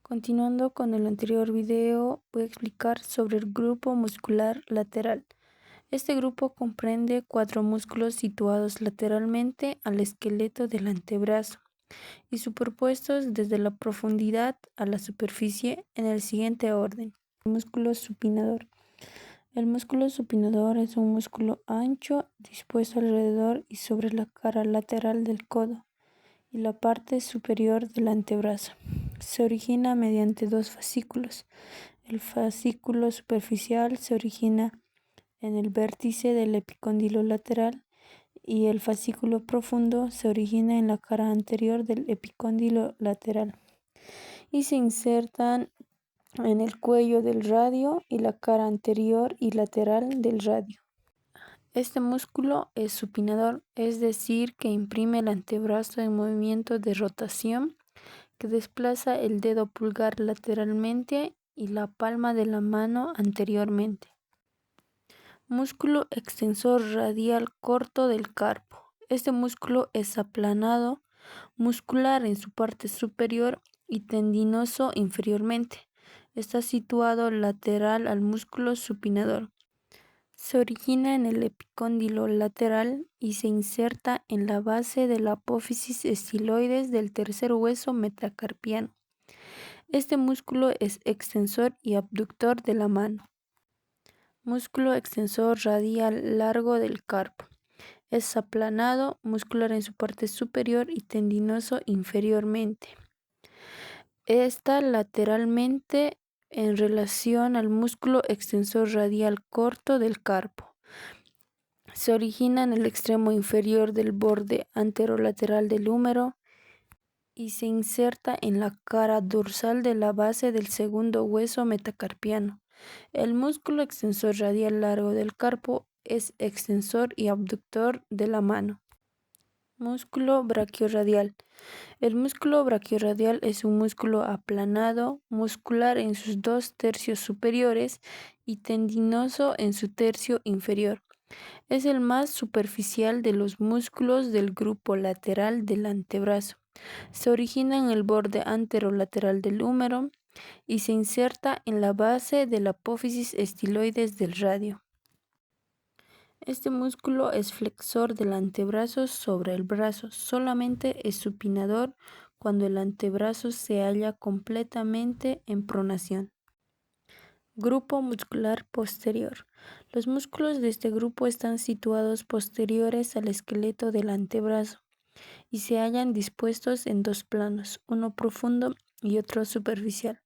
Continuando con el anterior video, voy a explicar sobre el grupo muscular lateral. Este grupo comprende 4 músculos situados lateralmente al esqueleto del antebrazo y superpuestos desde la profundidad a la superficie en el siguiente orden. El músculo supinador. El músculo supinador es un músculo ancho dispuesto alrededor y sobre la cara lateral del codo y la parte superior del antebrazo. Se origina mediante 2 fascículos. El fascículo superficial se origina en el vértice del epicóndilo lateral y el fascículo profundo se origina en la cara anterior del epicóndilo lateral y se insertan en el cuello del radio y la cara anterior y lateral del radio. Este músculo es supinador, es decir, que imprime el antebrazo en movimiento de rotación que desplaza el dedo pulgar lateralmente y la palma de la mano anteriormente. Músculo extensor radial corto del carpo. Este músculo es aplanado, muscular en su parte superior y tendinoso inferiormente. Está situado lateral al músculo supinador. Se origina en el epicóndilo lateral y se inserta en la base de la apófisis estiloides del tercer hueso metacarpiano. Este músculo es extensor y abductor de la mano. Músculo extensor radial largo del carpo. Es aplanado, muscular en su parte superior y tendinoso inferiormente. Está lateralmente en relación al músculo extensor radial corto del carpo. Se origina en el extremo inferior del borde anterolateral del húmero y se inserta en la cara dorsal de la base del segundo hueso metacarpiano. El músculo extensor radial largo del carpo es extensor y abductor de la mano. Músculo braquiorradial. El músculo braquiorradial es un músculo aplanado, muscular en sus 2 tercios superiores y tendinoso en su tercio inferior. Es el más superficial de los músculos del grupo lateral del antebrazo. Se origina en el borde anterolateral del húmero y se inserta en la base de la apófisis estiloides del radio. Este músculo es flexor del antebrazo sobre el brazo, solamente es supinador cuando el antebrazo se halla completamente en pronación. Grupo muscular posterior. Los músculos de este grupo están situados posteriores al esqueleto del antebrazo y se hallan dispuestos en 2 planos, uno profundo y otro superficial.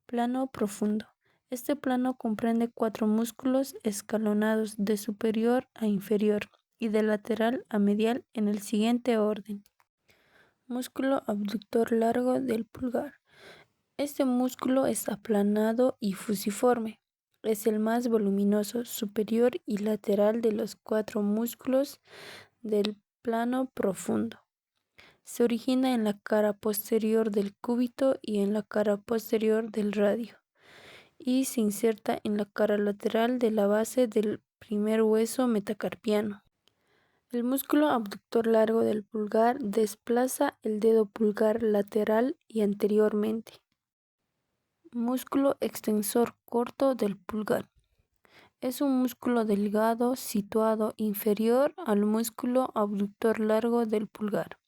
Plano profundo. Este plano comprende 4 músculos escalonados de superior a inferior y de lateral a medial en el siguiente orden. Músculo abductor largo del pulgar. Este músculo es aplanado y fusiforme. Es el más voluminoso, superior y lateral de los 4 músculos del plano profundo. Se origina en la cara posterior del cúbito y en la cara posterior del radio, y se inserta en la cara lateral de la base del primer hueso metacarpiano. El músculo abductor largo del pulgar desplaza el dedo pulgar lateral y anteriormente. Músculo extensor corto del pulgar. Es un músculo delgado situado inferior al músculo abductor largo del pulgar.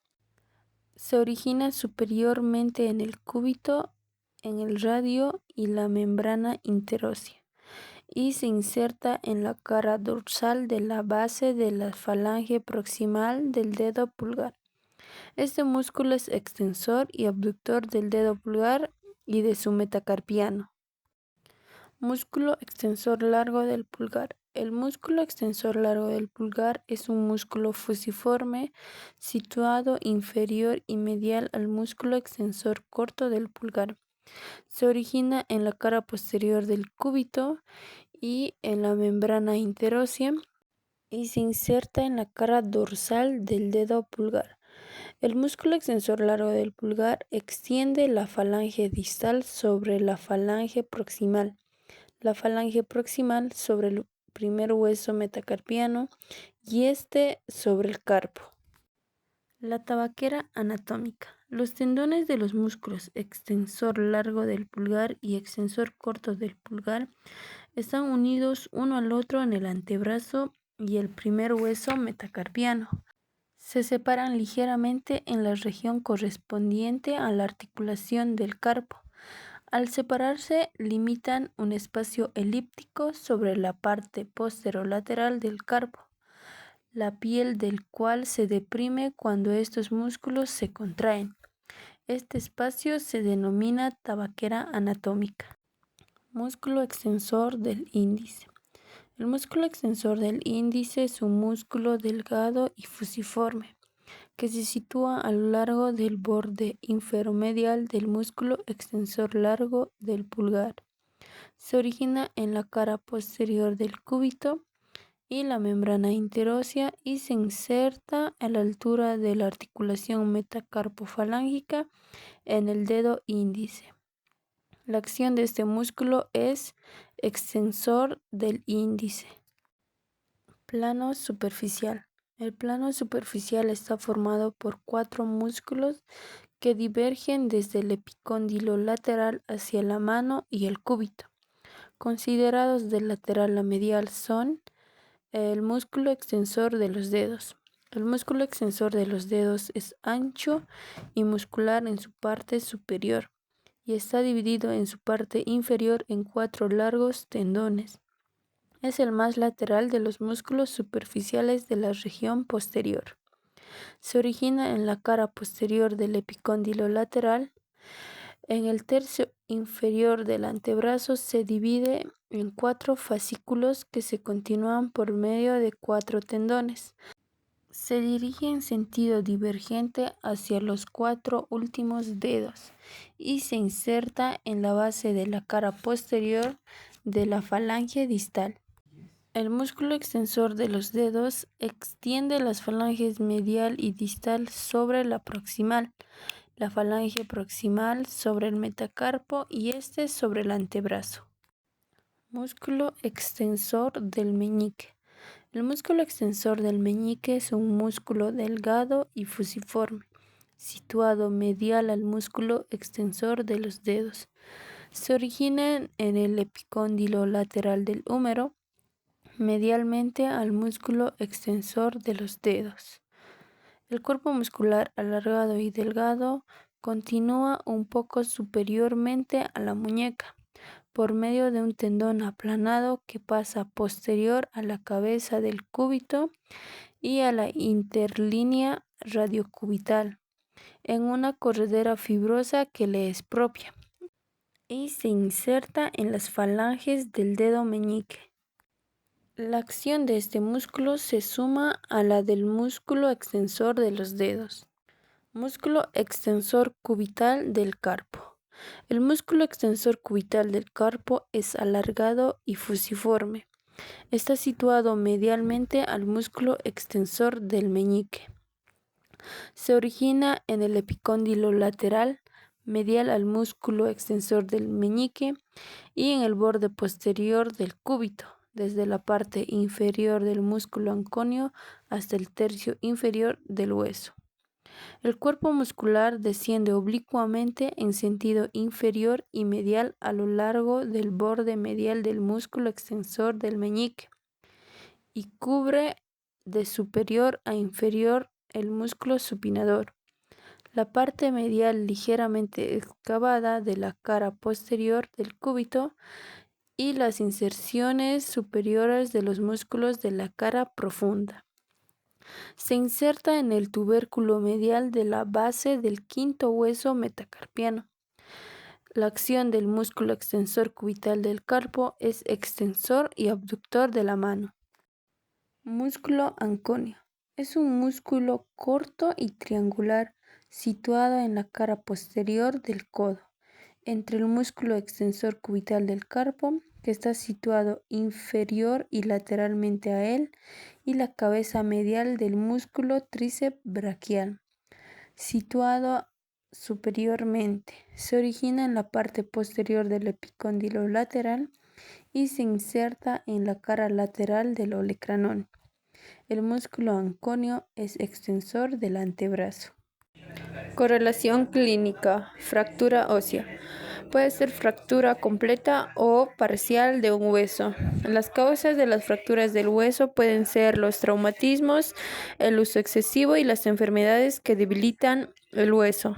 Se origina superiormente en el cúbito, en el radio y la membrana interósea, y se inserta en la cara dorsal de la base de la falange proximal del dedo pulgar. Este músculo es extensor y abductor del dedo pulgar y de su metacarpiano. Músculo extensor largo del pulgar. El músculo extensor largo del pulgar es un músculo fusiforme situado inferior y medial al músculo extensor corto del pulgar. Se origina en la cara posterior del cúbito y en la membrana interósea y se inserta en la cara dorsal del dedo pulgar. El músculo extensor largo del pulgar extiende la falange distal sobre la falange proximal sobre el primer hueso metacarpiano y este sobre el carpo. La tabaquera anatómica. Los tendones de los músculos extensor largo del pulgar y extensor corto del pulgar están unidos uno al otro en el antebrazo y el primer hueso metacarpiano. Se separan ligeramente en la región correspondiente a la articulación del carpo. Al separarse, limitan un espacio elíptico sobre la parte posterolateral del carpo, la piel del cual se deprime cuando estos músculos se contraen. Este espacio se denomina tabaquera anatómica. Músculo extensor del índice. El músculo extensor del índice es un músculo delgado y fusiforme que se sitúa a lo largo del borde inferomedial del músculo extensor largo del pulgar. Se origina en la cara posterior del cúbito y la membrana interósea y se inserta a la altura de la articulación metacarpofalángica en el dedo índice. La acción de este músculo es extensor del índice. Plano superficial. El plano superficial está formado por 4 músculos que divergen desde el epicóndilo lateral hacia la mano y el cúbito. Considerados de lateral a medial son el músculo extensor de los dedos. El músculo extensor de los dedos es ancho y muscular en su parte superior y está dividido en su parte inferior en 4 largos tendones. Es el más lateral de los músculos superficiales de la región posterior. Se origina en la cara posterior del epicóndilo lateral. En el tercio inferior del antebrazo se divide en 4 fascículos que se continúan por medio de 4 tendones. Se dirige en sentido divergente hacia los 4 últimos dedos y se inserta en la base de la cara posterior de la falange distal. El músculo extensor de los dedos extiende las falanges medial y distal sobre la proximal, la falange proximal sobre el metacarpo y este sobre el antebrazo. Músculo extensor del meñique. El músculo extensor del meñique es un músculo delgado y fusiforme, situado medial al músculo extensor de los dedos. Se origina en el epicóndilo lateral del húmero, medialmente al músculo extensor de los dedos. El cuerpo muscular alargado y delgado continúa un poco superiormente a la muñeca, por medio de un tendón aplanado que pasa posterior a la cabeza del cúbito y a la interlínea radiocubital, en una corredera fibrosa que le es propia, y se inserta en las falanges del dedo meñique. La acción de este músculo se suma a la del músculo extensor de los dedos. Músculo extensor cubital del carpo. El músculo extensor cubital del carpo es alargado y fusiforme. Está situado medialmente al músculo extensor del meñique. Se origina en el epicóndilo lateral, medial al músculo extensor del meñique y en el borde posterior del cúbito, desde la parte inferior del músculo anconio hasta el tercio inferior del hueso. El cuerpo muscular desciende oblicuamente en sentido inferior y medial a lo largo del borde medial del músculo extensor del meñique y cubre de superior a inferior el músculo supinador. La parte medial ligeramente excavada de la cara posterior del cúbito y las inserciones superiores de los músculos de la cara profunda. Se inserta en el tubérculo medial de la base del quinto hueso metacarpiano. La acción del músculo extensor cubital del carpo es extensor y abductor de la mano. Músculo anconio. Es un músculo corto y triangular situado en la cara posterior del codo, entre el músculo extensor cubital del carpo, que está situado inferior y lateralmente a él, y la cabeza medial del músculo tríceps braquial, situado superiormente. Se origina en la parte posterior del epicóndilo lateral y se inserta en la cara lateral del olecranón. El músculo anconio es extensor del antebrazo. Correlación clínica. Fractura ósea. Puede ser fractura completa o parcial de un hueso. Las causas de las fracturas del hueso pueden ser los traumatismos, el uso excesivo y las enfermedades que debilitan el hueso.